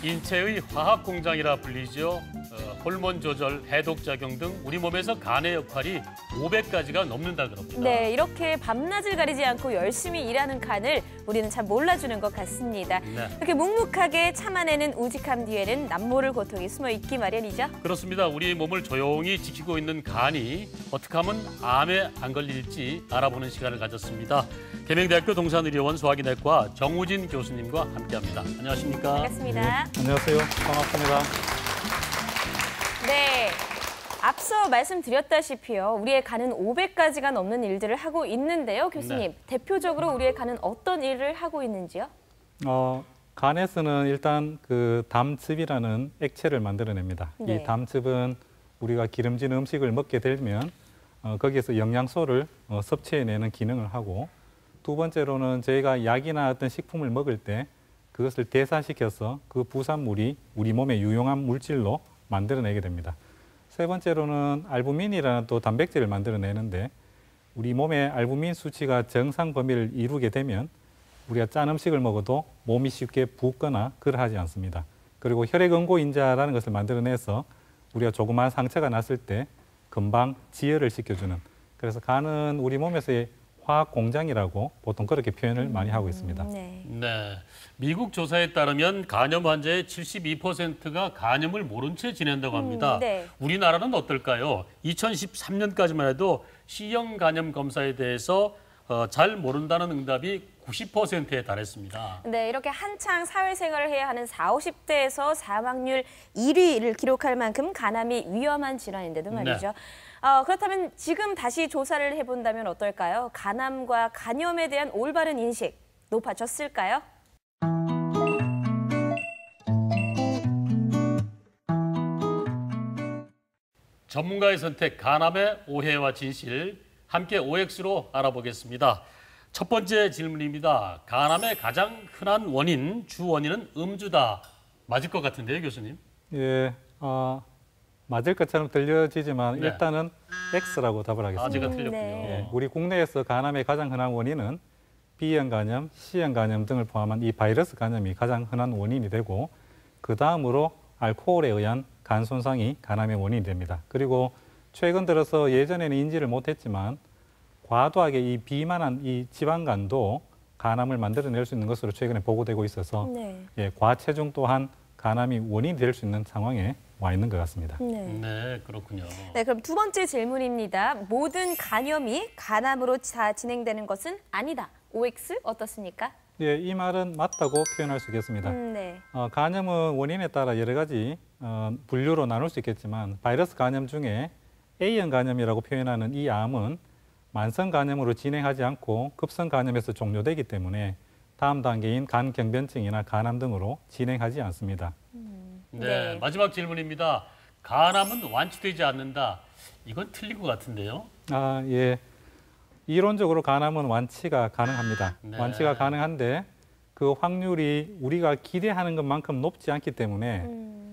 인체의 화학 공장이라 불리죠. 호르몬 조절, 해독 작용 등 우리 몸에서 간의 역할이 500가지가 넘는다 그럽니다. 네, 이렇게 밤낮을 가리지 않고 열심히 일하는 간을 우리는 잘 몰라주는 것 같습니다. 네. 이렇게 묵묵하게 참아내는 우직함 뒤에는 남모를 고통이 숨어 있기 마련이죠. 그렇습니다. 우리 몸을 조용히 지키고 있는 간이 어떻게 하면 암에 안 걸릴지 알아보는 시간을 가졌습니다. 계명대학교 동산의료원 소화기내과 정우진 교수님과 함께합니다. 안녕하십니까? 반갑습니다. 네, 안녕하세요. 반갑습니다. 네, 앞서 말씀드렸다시피요. 우리의 간은 500가지가 넘는 일들을 하고 있는데요. 교수님, 네. 대표적으로 우리의 간은 어떤 일을 하고 있는지요? 간에서는 일단 그 담즙이라는 액체를 만들어냅니다. 네. 이 담즙은 우리가 기름진 음식을 먹게 되면 거기에서 영양소를 섭취해내는 기능을 하고, 두 번째로는 저희가 약이나 어떤 식품을 먹을 때 그것을 대사시켜서 그 부산물이 우리 몸에 유용한 물질로 만들어내게 됩니다. 세 번째로는 알부민이라는 또 단백질을 만들어내는데, 우리 몸의 알부민 수치가 정상 범위를 이루게 되면 우리가 짠 음식을 먹어도 몸이 쉽게 붓거나 그러하지 않습니다. 그리고 혈액응고인자라는 것을 만들어내서 우리가 조그마한 상처가 났을 때 금방 지혈을 시켜주는, 그래서 간은 우리 몸에서의 화학 공장이라고 보통 그렇게 표현을 많이 하고 있습니다. 네. 네. 미국 조사에 따르면 간염 환자의 72%가 간염을 모른 채 지낸다고 합니다. 네. 우리나라는 어떨까요? 2013년까지만 해도 C형 간염 검사에 대해서 잘 모른다는 응답이 90%에 달했습니다. 네, 이렇게 한창 사회생활을 해야 하는 40, 50대에서 사망률 1위를 기록할 만큼 간암이 위험한 질환인데도 말이죠. 네. 그렇다면 지금 다시 조사를 해본다면 어떨까요? 간암과 간염에 대한 올바른 인식 높아졌을까요? 전문가의 선택, 간암의 오해와 진실, 함께 OX로 알아보겠습니다. 첫 번째 질문입니다. 간암의 가장 흔한 원인, 주 원인은 음주다. 맞을 것 같은데요, 교수님? 예, 맞을 것처럼 들려지지만 네. 일단은 X라고 답을 하겠습니다. 제가 틀렸군요. 네. 예, 우리 국내에서 간암의 가장 흔한 원인은 B형 간염, C형 간염 등을 포함한 이 바이러스 간염이 가장 흔한 원인이 되고, 그 다음으로 알코올에 의한 간 손상이 간암의 원인이 됩니다. 그리고 최근 들어서 예전에는 인지를 못했지만 과도하게 이 비만한 이 지방간도 간암을 만들어낼 수 있는 것으로 최근에 보고되고 있어서 네. 예, 과체중 또한 간암이 원인이 될 수 있는 상황에 와 있는 것 같습니다. 네, 그렇군요. 네, 그럼 두 번째 질문입니다. 모든 간염이 간암으로 다 진행되는 것은 아니다. OX 어떻습니까? 예, 이 말은 맞다고 표현할 수 있겠습니다. 네. 간염은 원인에 따라 여러 가지 분류로 나눌 수 있겠지만, 바이러스 간염 중에 A형 간염이라고 표현하는 이 암은 만성 간염으로 진행하지 않고 급성 간염에서 종료되기 때문에 다음 단계인 간경변증이나 간암 등으로 진행하지 않습니다. 네, 마지막 질문입니다. 간암은 완치되지 않는다. 이건 틀린 것 같은데요? 예. 이론적으로 간암은 완치가 가능합니다. 네. 완치가 가능한데 그 확률이 우리가 기대하는 것만큼 높지 않기 때문에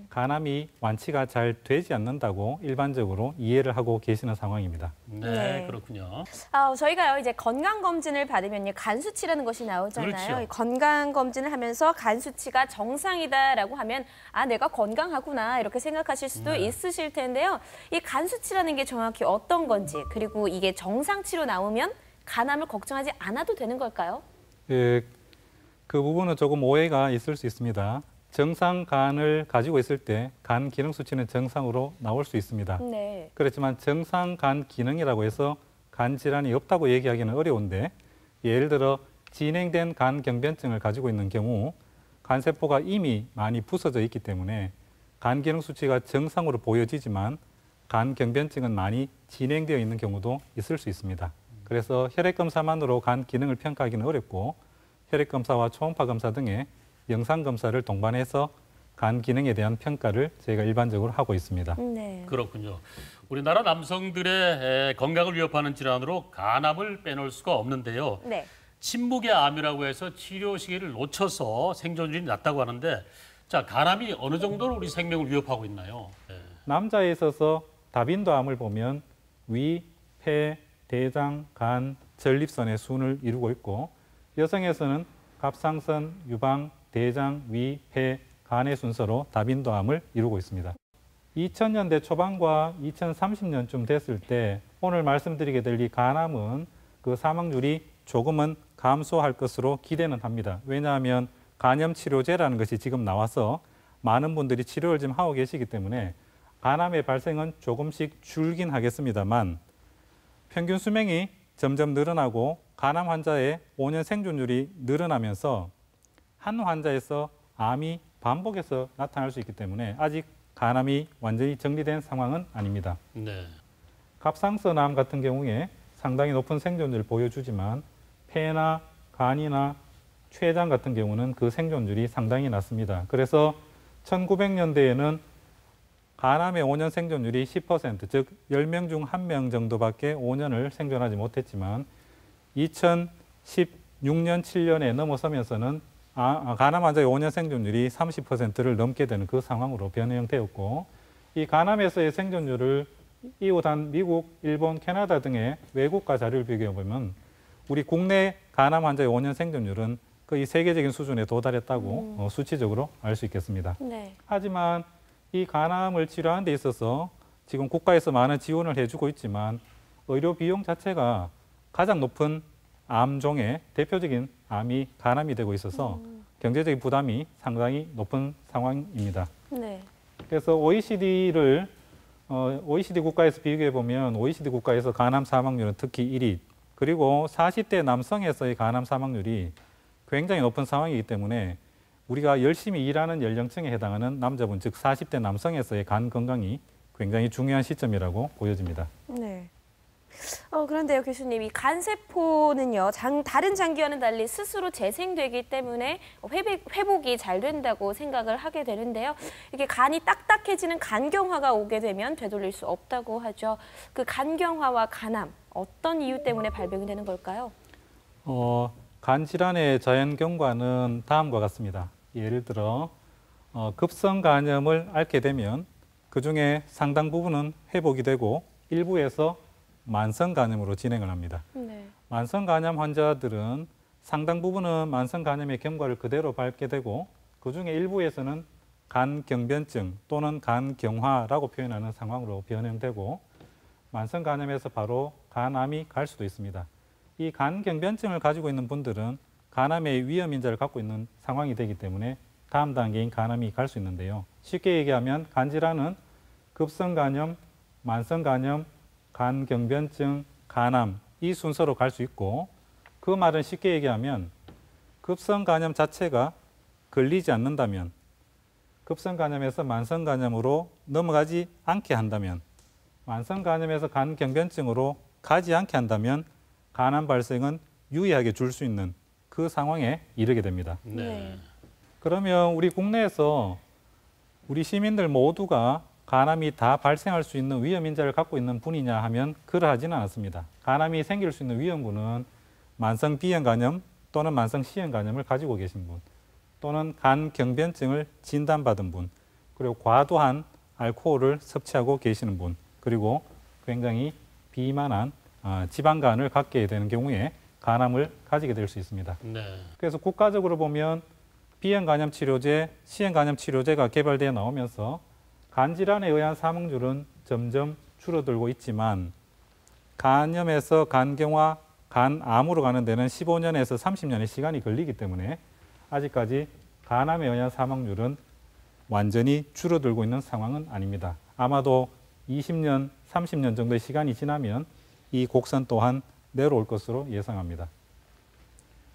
간암이 완치가 잘 되지 않는다고 일반적으로 이해를 하고 계시는 상황입니다. 네, 네. 그렇군요. 저희가요 이제 건강 검진을 받으면요 간 수치라는 것이 나오잖아요. 그렇죠. 건강 검진을 하면서 간 수치가 정상이다라고 하면 내가 건강하구나 이렇게 생각하실 수도 네. 있으실 텐데요. 이 간 수치라는 게 정확히 어떤 건지, 그리고 이게 정상치로 나오면 간암을 걱정하지 않아도 되는 걸까요? 예, 그 부분은 조금 오해가 있을 수 있습니다. 정상 간을 가지고 있을 때 간 기능 수치는 정상으로 나올 수 있습니다. 네. 그렇지만 정상 간 기능이라고 해서 간 질환이 없다고 얘기하기는 어려운데, 예를 들어 진행된 간 경변증을 가지고 있는 경우 간세포가 이미 많이 부서져 있기 때문에 간 기능 수치가 정상으로 보여지지만 간 경변증은 많이 진행되어 있는 경우도 있을 수 있습니다. 그래서 혈액검사만으로 간 기능을 평가하기는 어렵고, 혈액검사와 초음파 검사 등의 영상검사를 동반해서 간 기능에 대한 평가를 저희가 일반적으로 하고 있습니다. 네. 그렇군요. 우리나라 남성들의 건강을 위협하는 질환으로 간암을 빼놓을 수가 없는데요. 네. 침묵의 암이라고 해서 치료 시기를 놓쳐서 생존율이 낮다고 하는데, 자, 간암이 어느 정도로 우리 생명을 위협하고 있나요? 네. 남자에 있어서 다빈도암을 보면 위, 폐, 대장, 간, 전립선의 순을 이루고 있고, 여성에서는 갑상선, 유방, 대장, 위, 폐, 간의 순서로 다빈도암을 이루고 있습니다. 2000년대 초반과 2030년쯤 됐을 때 오늘 말씀드리게 될 이 간암은 그 사망률이 조금은 감소할 것으로 기대는 합니다. 왜냐하면 간염치료제라는 것이 지금 나와서 많은 분들이 치료를 지금 하고 계시기 때문에 간암의 발생은 조금씩 줄긴 하겠습니다만 평균 수명이 점점 늘어나고 간암 환자의 5년 생존율이 늘어나면서 한 환자에서 암이 반복해서 나타날 수 있기 때문에 아직 간암이 완전히 정리된 상황은 아닙니다. 네. 갑상선암 같은 경우에 상당히 높은 생존율을 보여주지만 폐나 간이나 췌장 같은 경우는 그 생존율이 상당히 낮습니다. 그래서 1900년대에는 간암의 5년 생존율이 10%, 즉 10명 중 1명 정도밖에 5년을 생존하지 못했지만 2016년, 7년에 넘어서면서는 간암 환자의 5년 생존율이 30%를 넘게 되는 그 상황으로 변형되었고 이 간암에서의 생존율을 이웃한 미국, 일본, 캐나다 등의 외국과 자료를 비교해 보면 우리 국내 간암 환자의 5년 생존율은 거의 세계적인 수준에 도달했다고 수치적으로 알 수 있겠습니다. 네. 하지만 이 간암을 치료하는 데 있어서 지금 국가에서 많은 지원을 해주고 있지만 의료 비용 자체가 가장 높은 암종의 대표적인 암이 간암이 되고 있어서 경제적인 부담이 상당히 높은 상황입니다. 네. 그래서 OECD 국가에서 비교해 보면 OECD 국가에서 간암 사망률은 특히 1위, 그리고 40대 남성에서의 간암 사망률이 굉장히 높은 상황이기 때문에 우리가 열심히 일하는 연령층에 해당하는 남자분, 즉 40대 남성에서의 간 건강이 굉장히 중요한 시점이라고 보여집니다. 네. 그런데요, 교수님, 이 간세포는요, 다른 장기와는 달리 스스로 재생되기 때문에 회복이 잘 된다고 생각을 하게 되는데요. 이게 간이 딱딱해지는 간경화가 오게 되면 되돌릴 수 없다고 하죠. 그 간경화와 간암, 어떤 이유 때문에 발병이 되는 걸까요? 간 질환의 자연 경과는 다음과 같습니다. 예를 들어 급성 간염을 앓게 되면 그중에 상당 부분은 회복이 되고 일부에서 만성 간염으로 진행을 합니다. 네. 만성 간염 환자들은 상당 부분은 만성 간염의 경과를 그대로 밟게 되고 그중에 일부에서는 간경변증 또는 간경화라고 표현하는 상황으로 변형되고 만성 간염에서 바로 간암이 갈 수도 있습니다. 이 간경변증을 가지고 있는 분들은 간암의 위험 인자를 갖고 있는 상황이 되기 때문에 다음 단계인 간암이 갈 수 있는데요. 쉽게 얘기하면 간질환은 급성 간염, 만성 간염, 간경변증, 간암 이 순서로 갈 수 있고 그 말은 쉽게 얘기하면 급성 간염 자체가 걸리지 않는다면 급성 간염에서 만성 간염으로 넘어가지 않게 한다면 만성 간염에서 간경변증으로 가지 않게 한다면 간암 발생은 유의하게 줄 수 있는 그 상황에 이르게 됩니다. 네. 그러면 우리 국내에서 우리 시민들 모두가 간암이 다 발생할 수 있는 위험 인자를 갖고 있는 분이냐 하면 그러하지는 않습니다. 간암이 생길 수 있는 위험군은 만성 비형 간염 또는 만성 시형 간염을 가지고 계신 분, 또는 간경변증을 진단받은 분, 그리고 과도한 알코올을 섭취하고 계시는 분, 그리고 굉장히 비만한 지방간을 갖게 되는 경우에 간암을 가지게 될 수 있습니다. 네. 그래서 국가적으로 보면 비형 간염 치료제, 시형 간염 치료제가 개발되어 나오면서 간질환에 의한 사망률은 점점 줄어들고 있지만 간염에서 간경화, 간암으로 가는 데는 15년에서 30년의 시간이 걸리기 때문에 아직까지 간암에 의한 사망률은 완전히 줄어들고 있는 상황은 아닙니다. 아마도 20년, 30년 정도의 시간이 지나면 이 곡선 또한 내려올 것으로 예상합니다.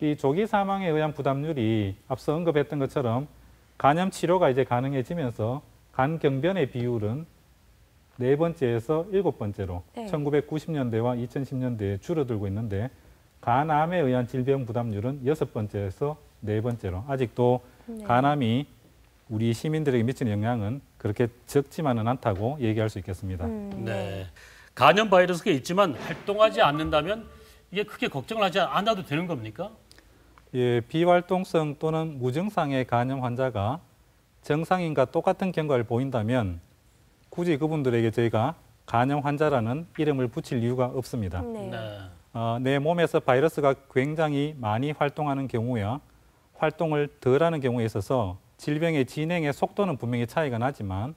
이 조기 사망에 의한 부담률이 앞서 언급했던 것처럼 간염 치료가 이제 가능해지면서 간경변의 비율은 4번째에서 7번째로 네. 1990년대와 2010년대에 줄어들고 있는데 간암에 의한 질병 부담률은 6번째에서 4번째로 아직도 네. 간암이 우리 시민들에게 미치는 영향은 그렇게 적지만은 않다고 얘기할 수 있겠습니다. 네. 간염 바이러스가 있지만 활동하지 않는다면 이게 크게 걱정을 하지 않아도 되는 겁니까? 예, 비활동성 또는 무증상의 간염 환자가 정상인과 똑같은 경과를 보인다면 굳이 그분들에게 저희가 간염 환자라는 이름을 붙일 이유가 없습니다. 네. 네. 내 몸에서 바이러스가 굉장히 많이 활동하는 경우야 활동을 덜하는 경우에 있어서 질병의 진행의 속도는 분명히 차이가 나지만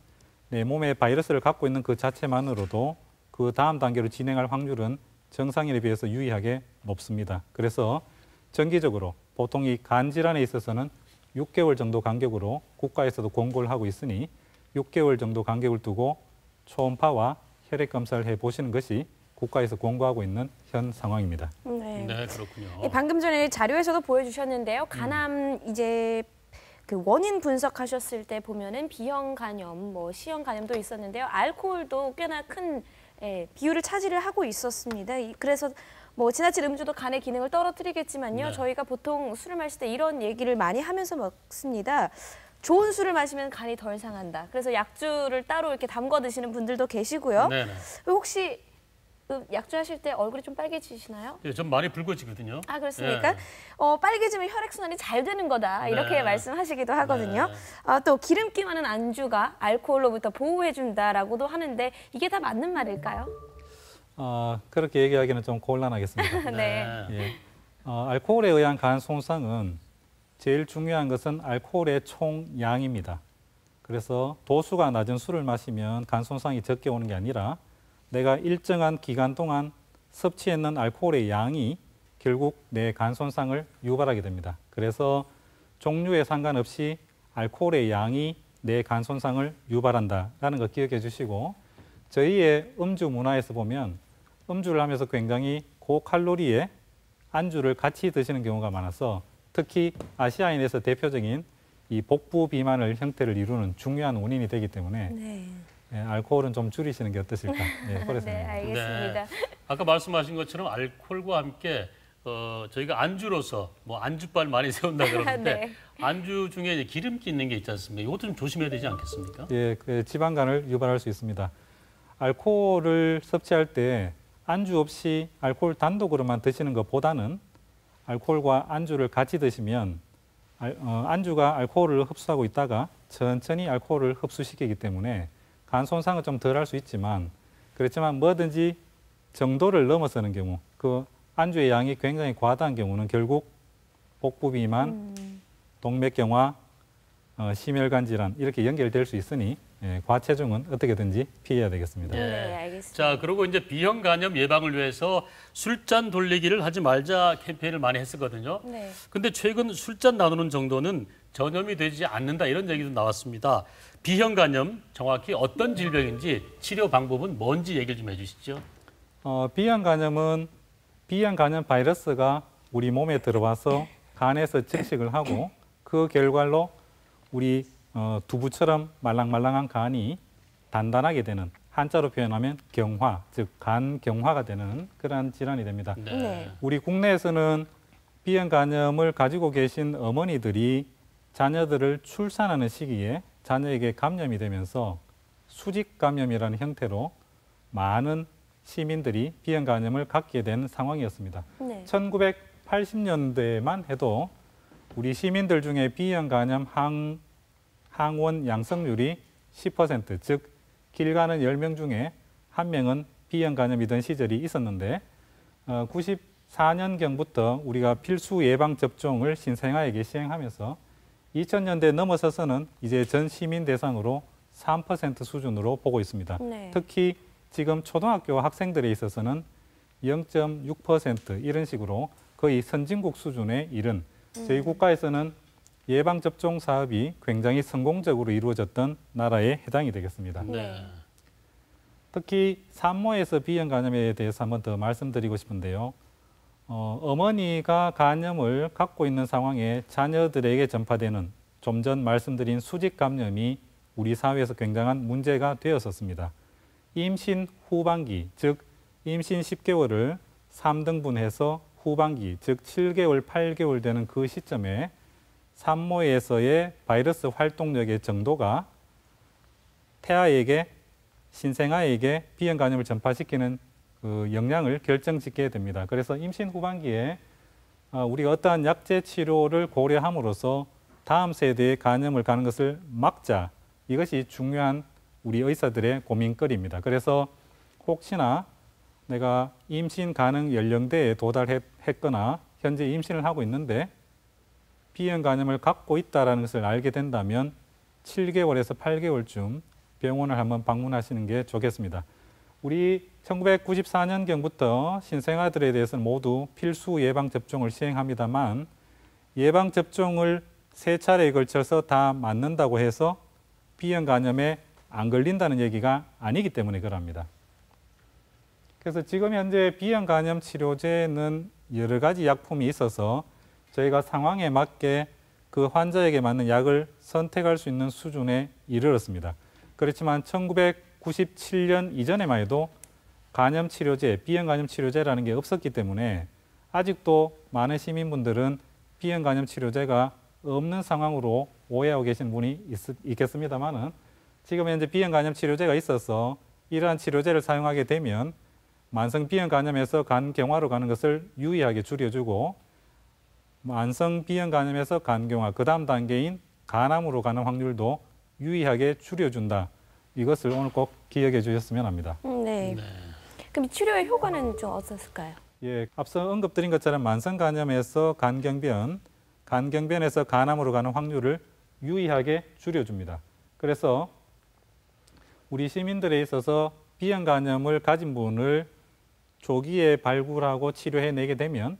내 몸에 바이러스를 갖고 있는 그 자체만으로도 그 다음 단계로 진행할 확률은 정상인에 비해서 유의하게 높습니다. 그래서 정기적으로 보통 이 간 질환에 있어서는 6개월 정도 간격으로 국가에서도 권고를 하고 있으니 6개월 정도 간격을 두고 초음파와 혈액 검사를 해보시는 것이 국가에서 권고하고 있는 현 상황입니다. 네. 네, 그렇군요. 방금 전에 자료에서도 보여주셨는데요. 간암 이제 그 원인 분석하셨을 때 보면은 B형 간염, 뭐 C형 간염도 있었는데요. 알코올도 꽤나 큰 비율을 차지를 하고 있었습니다. 그래서 뭐 지나친 음주도 간의 기능을 떨어뜨리겠지만요. 네. 저희가 보통 술을 마실 때 이런 얘기를 많이 하면서 먹습니다. 좋은 술을 마시면 간이 덜 상한다. 그래서 약주를 따로 이렇게 담궈 드시는 분들도 계시고요. 네네. 혹시 약주 하실 때 얼굴이 좀 빨개지시나요? 예, 좀 많이 붉어지거든요. 아, 그렇습니까? 예. 빨개지면 혈액순환이 잘 되는 거다. 이렇게 네. 말씀하시기도 하거든요. 네. 또 기름기 많은 안주가 알코올로부터 보호해준다라고도 하는데 이게 다 맞는 말일까요? 그렇게 얘기하기는 좀 곤란하겠습니다. 네. 예. 알코올에 의한 간 손상은 제일 중요한 것은 알코올의 총량입니다. 그래서 도수가 낮은 술을 마시면 간 손상이 적게 오는 게 아니라 내가 일정한 기간 동안 섭취했는 알코올의 양이 결국 내 간 손상을 유발하게 됩니다. 그래서 종류에 상관없이 알코올의 양이 내 간 손상을 유발한다라는 거 기억해 주시고 저희의 음주 문화에서 보면 음주를 하면서 굉장히 고칼로리의 안주를 같이 드시는 경우가 많아서 특히 아시아인에서 대표적인 이 복부 비만을 형태를 이루는 중요한 원인이 되기 때문에 네. 예, 알코올은 좀 줄이시는 게 어떠실까? 예, 그런 네, 생각입니다. 알겠습니다. 아까 말씀하신 것처럼 알코올과 함께 저희가 안주로서 뭐 안주빨 많이 세운다 그러는데 네. 안주 중에 이제 기름기 있는 게 있지 않습니까? 이것도 좀 조심해야 되지 않겠습니까? 예, 그 지방간을 유발할 수 있습니다. 알코올을 섭취할 때 안주 없이 알코올 단독으로만 드시는 것보다는 알코올과 안주를 같이 드시면 안주가 알코올을 흡수하고 있다가 천천히 알코올을 흡수시키기 때문에 간 손상은 좀 덜 할 수 있지만 그렇지만 뭐든지 정도를 넘어서는 경우 그 안주의 양이 굉장히 과다한 경우는 결국 복부 비만, 동맥경화, 심혈관 질환 이렇게 연결될 수 있으니 과체중은 어떻게든지 피해야 되겠습니다. 네, 알겠습니다. 자, 그리고 이제 B형 간염 예방을 위해서 술잔 돌리기를 하지 말자 캠페인을 많이 했었거든요. 네. 근데 최근 술잔 나누는 정도는 전염이 되지 않는다 이런 얘기도 나왔습니다. B형 간염 정확히 어떤 질병인지 치료 방법은 뭔지 얘기를 좀 해주시죠. B형 간염은 B형 간염 바이러스가 우리 몸에 들어와서 간에서 증식을 하고 그 결과로 우리 두부처럼 말랑말랑한 간이 단단하게 되는 한자로 표현하면 경화, 즉 간경화가 되는 그러한 질환이 됩니다. 네. 우리 국내에서는 B형 간염을 가지고 계신 어머니들이 자녀들을 출산하는 시기에 자녀에게 감염이 되면서 수직 감염이라는 형태로 많은 시민들이 B형 간염을 갖게 된 상황이었습니다. 네. 1980년대만 해도 우리 시민들 중에 B형 간염 항원 양성률이 10%, 즉 길 가는 10명 중에 1명은 B형 간염이던 시절이 있었는데 94년경부터 우리가 필수 예방 접종을 신생아에게 시행하면서 2000년대 넘어서서는 이제 전 시민 대상으로 3% 수준으로 보고 있습니다. 네. 특히 지금 초등학교 학생들에 있어서는 0.6% 이런 식으로 거의 선진국 수준에 이른 저희 국가에서는 예방접종 사업이 굉장히 성공적으로 이루어졌던 나라에 해당이 되겠습니다. 네. 특히 산모에서 B형 간염에 대해서 한번 더 말씀드리고 싶은데요. 어머니가 간염을 갖고 있는 상황에 자녀들에게 전파되는 좀 전 말씀드린 수직 감염이 우리 사회에서 굉장한 문제가 되었었습니다. 임신 후반기, 즉 임신 10개월을 3등분해서 후반기, 즉 7개월, 8개월 되는 그 시점에 산모에서의 바이러스 활동력의 정도가 태아에게, 신생아에게 B형 간염을 전파시키는 그 영향을 결정짓게 됩니다. 그래서 임신 후반기에 우리가 어떠한 약제 치료를 고려함으로써 다음 세대의 간염을 가는 것을 막자, 이것이 중요한 우리 의사들의 고민거리입니다. 그래서 혹시나 내가 임신 가능 연령대에 도달했거나 현재 임신을 하고 있는데 B형 간염을 갖고 있다는 것을 알게 된다면 7개월에서 8개월쯤 병원을 한번 방문하시는 게 좋겠습니다. 우리 1994년경부터 신생아들에 대해서는 모두 필수 예방접종을 시행합니다만 예방접종을 3차례에 걸쳐서 다 맞는다고 해서 B형 간염에 안 걸린다는 얘기가 아니기 때문에 그럽니다. 그래서 지금 현재 B형 간염 치료제는 여러 가지 약품이 있어서 저희가 상황에 맞게 그 환자에게 맞는 약을 선택할 수 있는 수준에 이르렀습니다. 그렇지만 1997년 이전에만 해도 간염 치료제, B형 간염 치료제라는 게 없었기 때문에 아직도 많은 시민분들은 B형 간염 치료제가 없는 상황으로 오해하고 계신 분이 있겠습니다만은 지금 현재 B형 간염 치료제가 있어서 이러한 치료제를 사용하게 되면 만성 B형 간염에서 간경화로 가는 것을 유의하게 줄여주고 만성 B형 간염에서 간경화, 그 다음 단계인 간암으로 가는 확률도 유의하게 줄여준다. 이것을 오늘 꼭 기억해 주셨으면 합니다. 네. 그럼 치료의 효과는 좀 어떻을까요? 예, 앞서 언급드린 것처럼 만성 간염에서 간경변, 간경변에서 간암으로 가는 확률을 유의하게 줄여줍니다. 그래서 우리 시민들에 있어서 B형 간염을 가진 분을 조기에 발굴하고 치료해내게 되면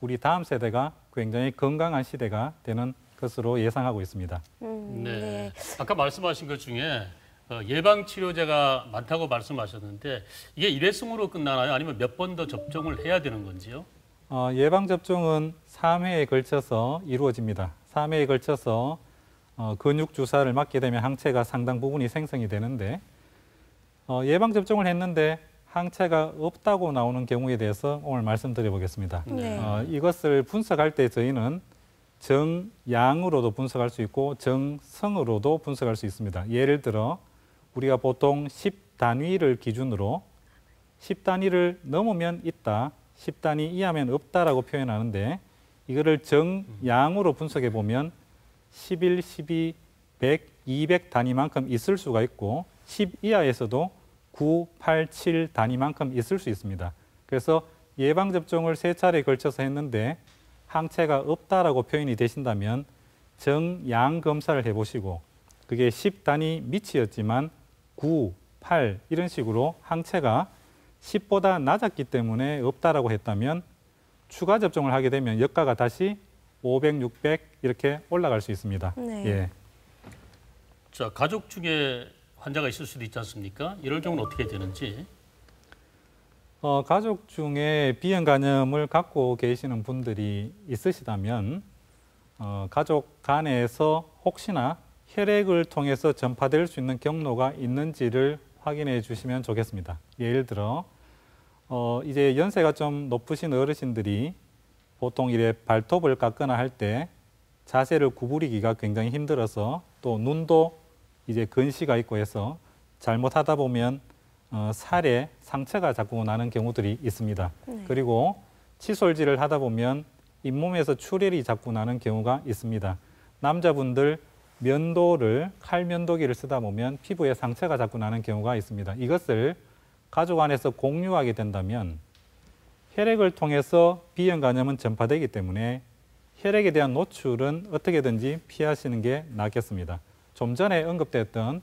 우리 다음 세대가 굉장히 건강한 시대가 되는 것으로 예상하고 있습니다. 네. 아까 말씀하신 것 중에 예방 치료제가 많다고 말씀하셨는데 이게 일회성으로 끝나나요? 아니면 몇 번 더 접종을 해야 되는 건지요? 예방 접종은 3회에 걸쳐서 이루어집니다. 3회에 걸쳐서 근육 주사를 맞게 되면 항체가 상당 부분이 생성이 되는데 예방 접종을 했는데 항체가 없다고 나오는 경우에 대해서 오늘 말씀드려 보겠습니다. 네. 이것을 분석할 때 저희는 정양으로도 분석할 수 있고 정성으로도 분석할 수 있습니다. 예를 들어 우리가 보통 10단위를 기준으로 10단위를 넘으면 있다, 10단위 이하면 없다라고 표현하는데 이거를 정양으로 분석해 보면 11, 12, 100, 200 단위만큼 있을 수가 있고 10 이하에서도 9, 8, 7 단위만큼 있을 수 있습니다. 그래서 예방접종을 3차례에 걸쳐서 했는데 항체가 없다라고 표현이 되신다면 정양 검사를 해보시고 그게 10단위 밑이었지만 9, 8 이런 식으로 항체가 10보다 낮았기 때문에 없다라고 했다면 추가 접종을 하게 되면 역가가 다시 500, 600 이렇게 올라갈 수 있습니다. 네. 예. 자, 가족 중에 환자가 있을 수도 있지 않습니까? 이럴 경우는 어떻게 되는지. 가족 중에 B형 간염을 갖고 계시는 분들이 있으시다면 가족 간에서 혹시나 혈액을 통해서 전파될 수 있는 경로가 있는지를 확인해 주시면 좋겠습니다. 예를 들어 이제 연세가 좀 높으신 어르신들이 보통 이래 발톱을 깎거나 할 때 자세를 구부리기가 굉장히 힘들어서 또 눈도 이제 근시가 있고 해서 잘못하다 보면 살에 상처가 자꾸 나는 경우들이 있습니다. 그리고 칫솔질을 하다 보면 잇몸에서 출혈이 자꾸 나는 경우가 있습니다. 남자분들 면도를 칼면도기를 쓰다 보면 피부에 상처가 자꾸 나는 경우가 있습니다. 이것을 가족 안에서 공유하게 된다면 혈액을 통해서 B형 간염은 전파되기 때문에 혈액에 대한 노출은 어떻게든지 피하시는 게 낫겠습니다. 좀 전에 언급됐던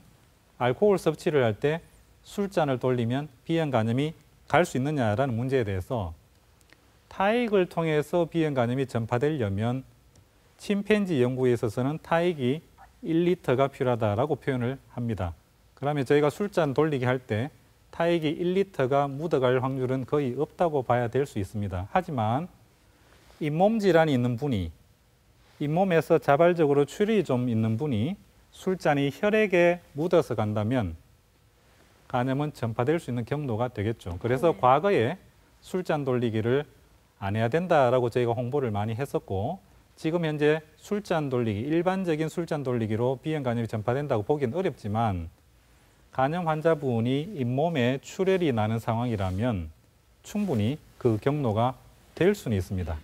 알코올 섭취를 할 때 술잔을 돌리면 B형 간염이 갈 수 있느냐라는 문제에 대해서 타액을 통해서 B형 간염이 전파되려면 침팬지 연구에 있어서는 타액이 1리터가 필요하다라고 표현을 합니다. 그러면 저희가 술잔 돌리기 할 때 타액이 1리터가 묻어갈 확률은 거의 없다고 봐야 될 수 있습니다. 하지만 잇몸 질환이 있는 분이 잇몸에서 자발적으로 출혈이 좀 있는 분이 술잔이 혈액에 묻어서 간다면 간염은 전파될 수 있는 경로가 되겠죠. 그래서 과거에 술잔 돌리기를 안 해야 된다라고 저희가 홍보를 많이 했었고 지금 현재 술잔 돌리기, 일반적인 술잔 돌리기로 B형 간염이 전파된다고 보기는 어렵지만 간염 환자분이 잇몸에 출혈이 나는 상황이라면 충분히 그 경로가 될 수는 있습니다.